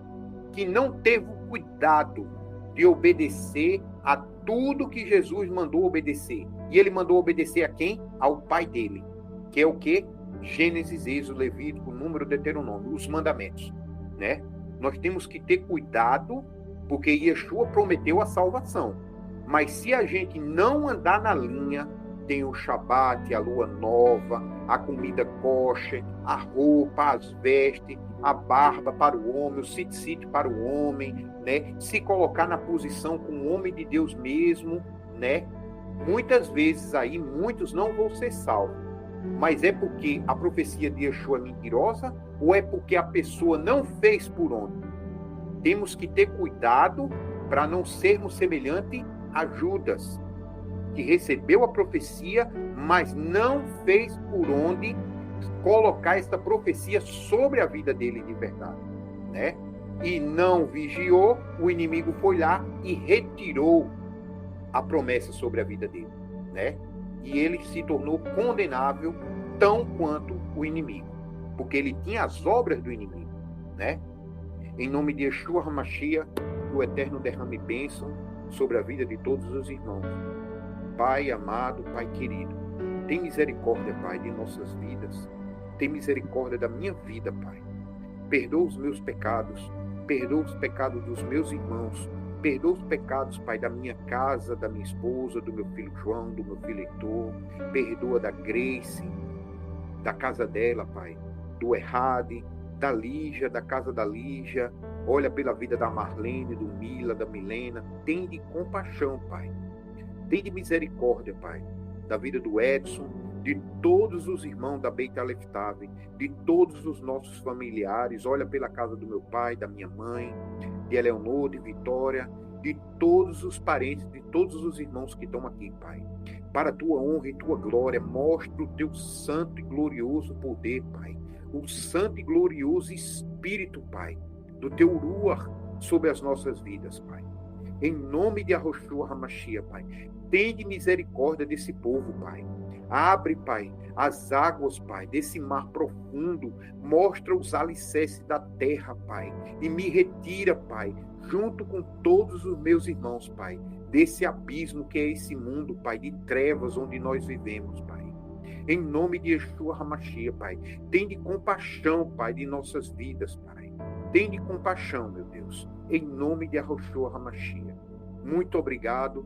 que não teve o cuidado de obedecer a tudo que Jesus mandou obedecer. E ele mandou obedecer a quem? Ao pai dele. Que é o quê? Gênesis, Êxodo, Levítico, Número, Deuteronômio, os mandamentos, né? Nós temos que ter cuidado, porque Yeshua prometeu a salvação. Mas se a gente não andar na linha, tem o Shabat, a lua nova, a comida kosher, a roupa, as vestes, a barba para o homem, o tzitzit para o homem, né? Se colocar na posição com o homem de Deus mesmo, né? Muitas vezes aí, muitos não vão ser salvos. Mas é porque a profecia de Yeshua é mentirosa ou é porque a pessoa não fez por onde? Temos que ter cuidado para não sermos semelhante a Judas, que recebeu a profecia, mas não fez por onde colocar essa profecia sobre a vida dele de verdade, né? E não vigiou, o inimigo foi lá e retirou a promessa sobre a vida dele, né? E ele se tornou condenável tão quanto o inimigo, porque ele tinha as obras do inimigo, né? Em nome de Yeshua HaMashiach, que o Eterno derrame bênção sobre a vida de todos os irmãos. Pai amado, Pai querido, tem misericórdia, Pai, de nossas vidas. Tem misericórdia da minha vida, Pai. Perdoa os meus pecados, perdoa os pecados dos meus irmãos, perdoa os pecados, Pai, da minha casa, da minha esposa, do meu filho João, do meu filho Heitor. Perdoa da Grace, da casa dela, Pai, do Errade, da Lígia, da casa da Lígia. Olha pela vida da Marlene, do Mila, da Milena. Tem de compaixão, Pai. Tem de misericórdia, Pai, da vida do Edson, de todos os irmãos da Beit Aleftave, de todos os nossos familiares. Olha pela casa do meu pai, da minha mãe, de Eleonor, de Vitória, de todos os parentes, de todos os irmãos que estão aqui, Pai. Para a tua honra e tua glória, mostra o teu santo e glorioso poder, Pai. O santo e glorioso Espírito, Pai, do teu Ruach sobre as nossas vidas, Pai. Em nome de Yeshua HaMashiach, Pai. Tende misericórdia desse povo, Pai. Abre, Pai, as águas, Pai, desse mar profundo. Mostra os alicerces da terra, Pai. E me retira, Pai, junto com todos os meus irmãos, Pai, desse abismo que é esse mundo, Pai, de trevas onde nós vivemos, Pai. Em nome de Yeshua HaMashiach, Pai. Tende compaixão, Pai, de nossas vidas, Pai. Tende compaixão, meu Deus. Em nome de Yeshua HaMashiach. Muito obrigado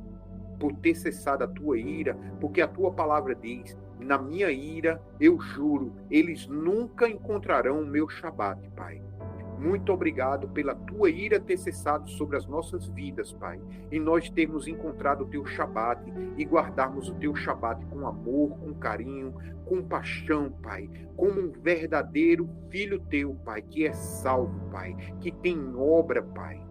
por ter cessado a tua ira, porque a tua palavra diz: na minha ira, eu juro, eles nunca encontrarão o meu Shabat, Pai. Muito obrigado pela tua ira ter cessado sobre as nossas vidas, Pai, e nós termos encontrado o teu Shabat e guardarmos o teu Shabat com amor, com carinho, com paixão, Pai, como um verdadeiro filho teu, Pai, que é salvo, Pai, que tem obra, Pai.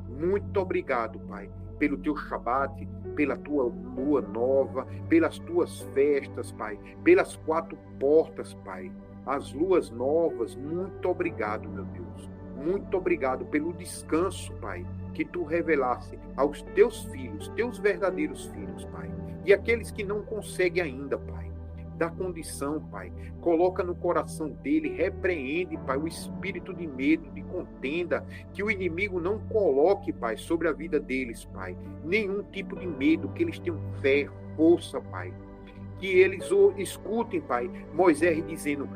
Muito obrigado, Pai, pelo teu Shabat, pela tua lua nova, pelas tuas festas, Pai, pelas 4 portas, Pai, as luas novas. Muito obrigado, meu Deus. Muito obrigado pelo descanso, Pai, que tu revelaste aos teus filhos, teus verdadeiros filhos, Pai. E aqueles que não conseguem ainda, Pai, dá condição, Pai. Coloca no coração dele, repreende, Pai, o espírito de medo, de contenda, que o inimigo não coloque, Pai, sobre a vida deles, Pai. Nenhum tipo de medo, que eles tenham fé, força, Pai. Que eles escutem, Pai, Moisés dizendo: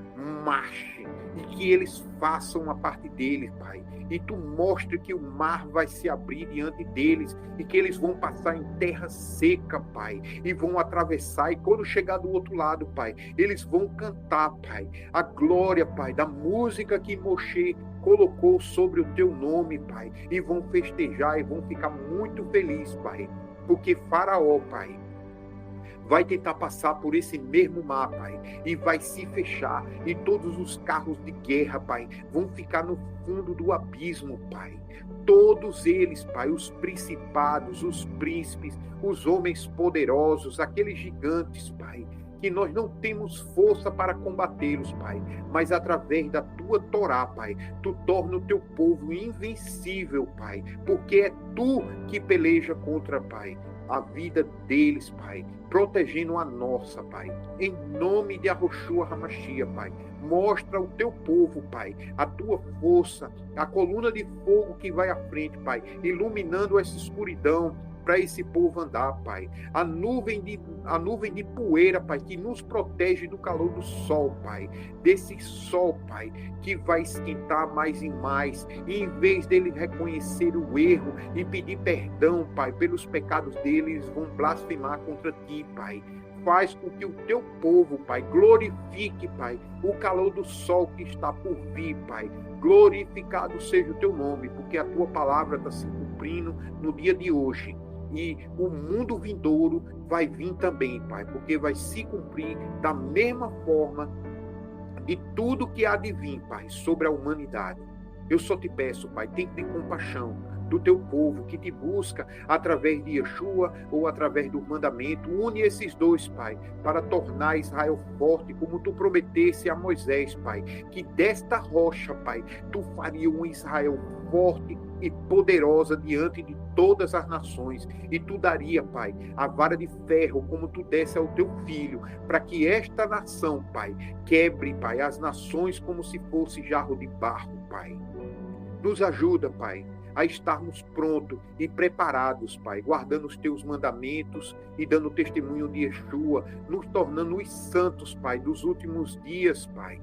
marche, e que eles façam a parte deles, Pai. E tu mostre que o mar vai se abrir diante deles e que eles vão passar em terra seca, Pai, e vão atravessar, e quando chegar do outro lado, Pai, eles vão cantar, Pai, a glória, Pai, da música que Moshe colocou sobre o teu nome, Pai, e vão festejar e vão ficar muito felizes, Pai, porque Faraó, Pai, vai tentar passar por esse mesmo mar, Pai, e vai se fechar, e todos os carros de guerra, Pai, vão ficar no fundo do abismo, Pai. Todos eles, Pai, os principados, os príncipes, os homens poderosos, aqueles gigantes, Pai, que nós não temos força para combatê-los, Pai, mas através da tua Torá, Pai, tu torna o teu povo invencível, Pai, porque é tu que peleja contra, Pai, a vida deles, Pai, protegendo a nossa, Pai, em nome de Yeshua HaMashiach, Pai. Mostra ao teu povo, Pai, a tua força, a coluna de fogo que vai à frente, Pai, iluminando essa escuridão, para esse povo andar, Pai. A nuvem de poeira, Pai, que nos protege do calor do sol, Pai. Desse sol, Pai, que vai esquentar mais e mais. E em vez deles reconhecer o erro e pedir perdão, Pai, pelos pecados deles, vão blasfemar contra Ti, Pai. Faz com que o Teu povo, Pai, glorifique, Pai, o calor do sol que está por vir, Pai. Glorificado seja o Teu nome, porque a Tua palavra está se cumprindo no dia de hoje. E o mundo vindouro vai vir também, Pai, porque vai se cumprir da mesma forma de tudo que há de vir, Pai, sobre a humanidade. Eu só te peço, Pai, tem que ter compaixão do teu povo que te busca através de Yeshua ou através do mandamento. Une esses dois, Pai, para tornar Israel forte, como tu prometesse a Moisés, Pai, que desta rocha, Pai, tu faria um Israel forte e poderosa diante de todas as nações, e tu daria, Pai, a vara de ferro, como tu desse ao teu filho, para que esta nação, Pai, quebre, Pai, as nações como se fosse jarro de barro, Pai. Nos ajuda, Pai, a estarmos prontos e preparados, Pai, guardando os teus mandamentos e dando testemunho de Yeshua, nos tornando os santos, Pai, dos últimos dias, Pai.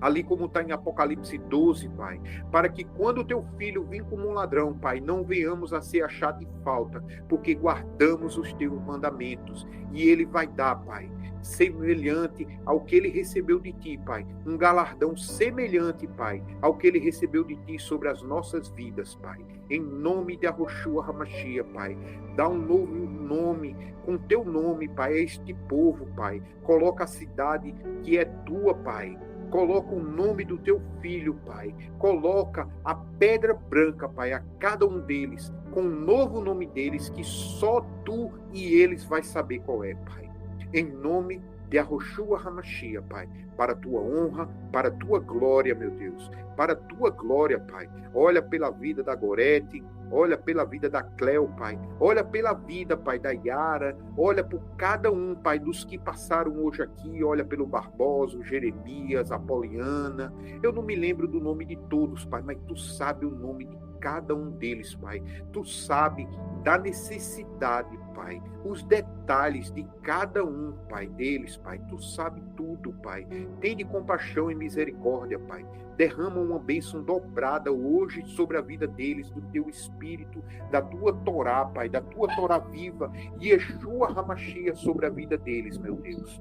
Ali como está em Apocalipse 12, Pai, para que quando o teu filho vir como um ladrão, Pai, não venhamos a ser achados em falta, porque guardamos os teus mandamentos, e ele vai dar, Pai, semelhante ao que ele recebeu de ti, Pai, um galardão semelhante, Pai, ao que ele recebeu de ti sobre as nossas vidas, Pai, em nome de Yahoshua Hamashia, Pai, dá um novo nome, com teu nome, Pai, a este povo, Pai, coloca a cidade que é tua, Pai, coloca o nome do teu filho, Pai. Coloca a pedra branca, Pai, a cada um deles, com o novo nome deles, que só tu e eles vai saber qual é, Pai. Em nome de Yahoshua Hamashia, Pai, para a tua honra, para a tua glória, meu Deus, para a tua glória, Pai. Olha pela vida da Gorete, olha pela vida da Cleo, Pai. Olha pela vida, Pai, da Yara. Olha por cada um, Pai, dos que passaram hoje aqui. Olha pelo Barbosa, Jeremias, Apoliana. Eu não me lembro do nome de todos, Pai, mas Tu sabe o nome de cada um deles, Pai. Tu sabe da necessidade, Pai. Os detalhes de cada um, Pai, deles, Pai. Tu sabe tudo, Pai. Tem de compaixão e misericórdia, Pai. Derrama uma bênção dobrada hoje sobre a vida deles, do teu Espírito, da tua Torá, Pai, da tua Torá viva, e Yeshua Hamashia sobre a vida deles, meu Deus.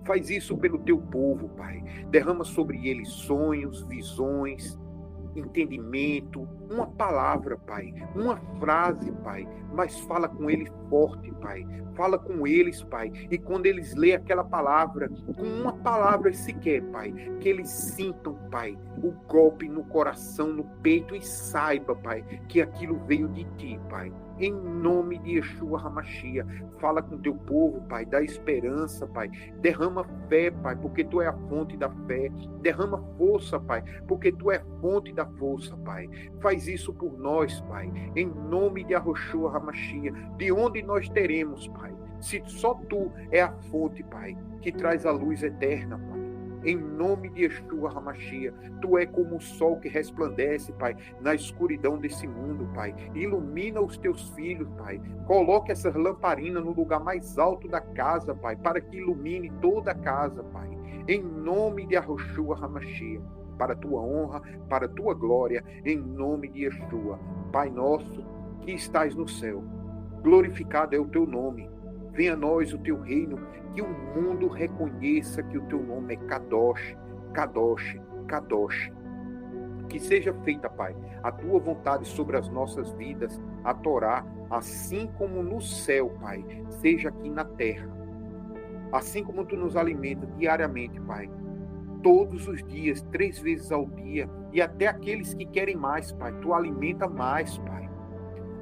Faz isso pelo teu povo, Pai. Derrama sobre eles sonhos, visões, entendimento, uma palavra, Pai, uma frase, Pai, mas fala com eles forte, Pai, fala com eles, Pai, e quando eles lêem aquela palavra, com uma palavra sequer, Pai, que eles sintam, Pai, o golpe no coração, no peito, e saiba, Pai, que aquilo veio de Ti, Pai. Em nome de Yeshua Hamashia, fala com teu povo, Pai, dá esperança, Pai, derrama fé, Pai, porque Tu é a fonte da fé, derrama força, Pai, porque Tu é a fonte da força, Pai. Faz isso por nós, Pai, em nome de Yahoshua Hamashia, de onde nós teremos, Pai, se só Tu é a fonte, Pai, que traz a luz eterna, Pai. Em nome de Yeshua Hamashia, Tu é como o sol que resplandece, Pai, na escuridão desse mundo, Pai. Ilumina os Teus filhos, Pai. Coloque essas lamparinas no lugar mais alto da casa, Pai, para que ilumine toda a casa, Pai. Em nome de Yahoshua Hamashia, para a Tua honra, para a Tua glória, em nome de Yeshua. Pai nosso, que estás no céu, glorificado é o Teu nome. Venha a nós o Teu reino, que o mundo reconheça que o Teu nome é Kadosh, Kadosh, Kadosh. Que seja feita, Pai, a Tua vontade sobre as nossas vidas, a Torá, assim como no céu, Pai, seja aqui na terra. Assim como Tu nos alimenta diariamente, Pai, todos os dias, 3 vezes ao dia, e até aqueles que querem mais, Pai, Tu alimenta mais, Pai.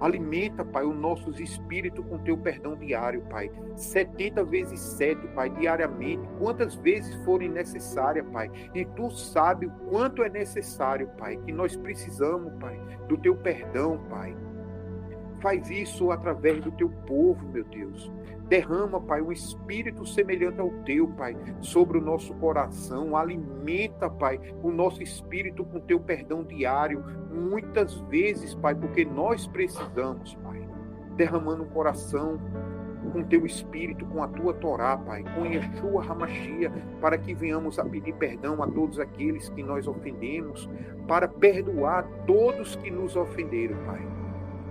Alimenta, Pai, os nossos espíritos com Teu perdão diário, Pai. 70 vezes 7, Pai, diariamente. Quantas vezes forem necessárias, Pai. E Tu sabe o quanto é necessário, Pai, que nós precisamos, Pai, do Teu perdão, Pai. Faz isso através do Teu povo, meu Deus. Derrama, Pai, um espírito semelhante ao Teu, Pai, sobre o nosso coração. Alimenta, Pai, o nosso espírito com Teu perdão diário. Muitas vezes, Pai, porque nós precisamos, Pai. derramando um coração com teu Espírito, com a tua Torá, Pai, com Yeshua HaMashiach, para que venhamos a pedir perdão a todos aqueles que nós ofendemos, para perdoar todos que nos ofenderam, Pai.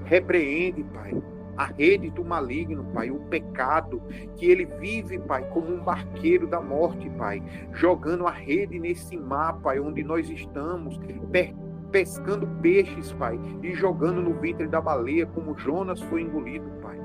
Repreende, Pai, a rede do maligno, Pai, o pecado, que ele vive, Pai, como um barqueiro da morte, Pai, jogando a rede nesse mar, Pai, onde nós estamos, pescando peixes, Pai, e jogando no ventre da baleia, como Jonas foi engolido, Pai.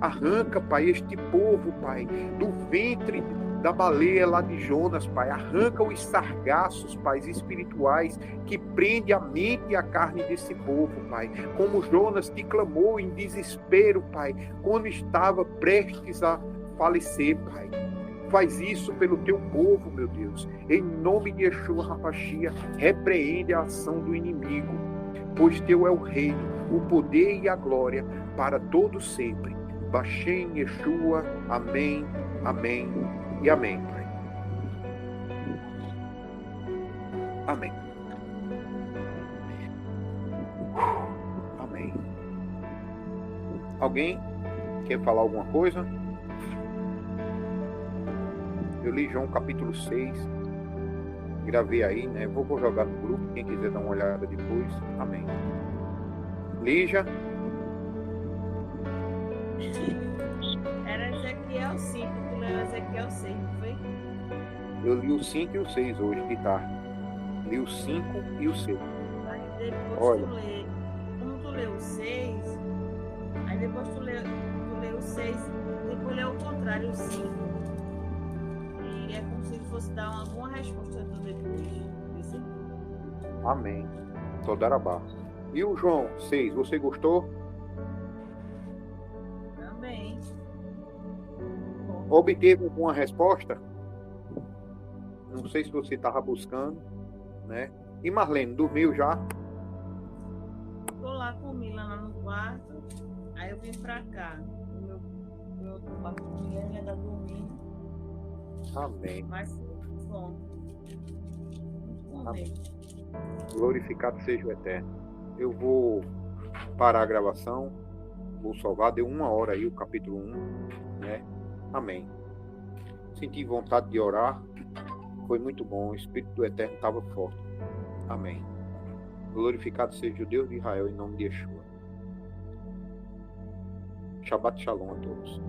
Arranca, Pai, este povo, Pai, do ventre da baleia lá de Jonas, Pai. Arranca os sargaços, Pai, espirituais que prende a mente e a carne desse povo, Pai. Como Jonas te clamou em desespero, Pai, quando estava prestes a falecer, Pai. Faz isso pelo teu povo, meu Deus. Em nome de Yeshua HaMashiach, repreende a ação do inimigo, pois teu é o reino, o poder e a glória para todos sempre. Bashem Yeshua, amém, amém e amém, Pai. Amém. Amém. Alguém quer falar alguma coisa? Eu li João capítulo 6, gravei aí, né? Vou jogar no grupo, quem quiser dar uma olhada depois. Amém. Lígia? Era Ezequiel 5, tu leu Ezequiel 6, não foi? Eu li o 5 e o 6 hoje, de tarde. Li o 5 e o 6. Aí depois Olha. tu lê, como tu leu o 6, aí depois tu lê o 6, depois lê o contrário, o 5. E é como se ele fosse dar alguma resposta tu depois. Isso? Amém. Todarabá. E o João 6, você gostou? Também. Obteve alguma resposta? Não sei se você estava buscando, né? E Marlene, dormiu já? Tô lá com Mila lá no quarto, aí eu vim pra cá. O meu outro quarto com Mila ainda dormindo, Amém. mas bom. Muito bom Amém. mesmo. Glorificado seja o Eterno. Eu vou parar a gravação, vou salvar, deu 1 hora aí o capítulo 1, né? Amém. Senti vontade de orar, foi muito bom, o Espírito do Eterno estava forte. Amém. Glorificado seja o Deus de Israel, em nome de Yeshua. Shabbat Shalom a todos.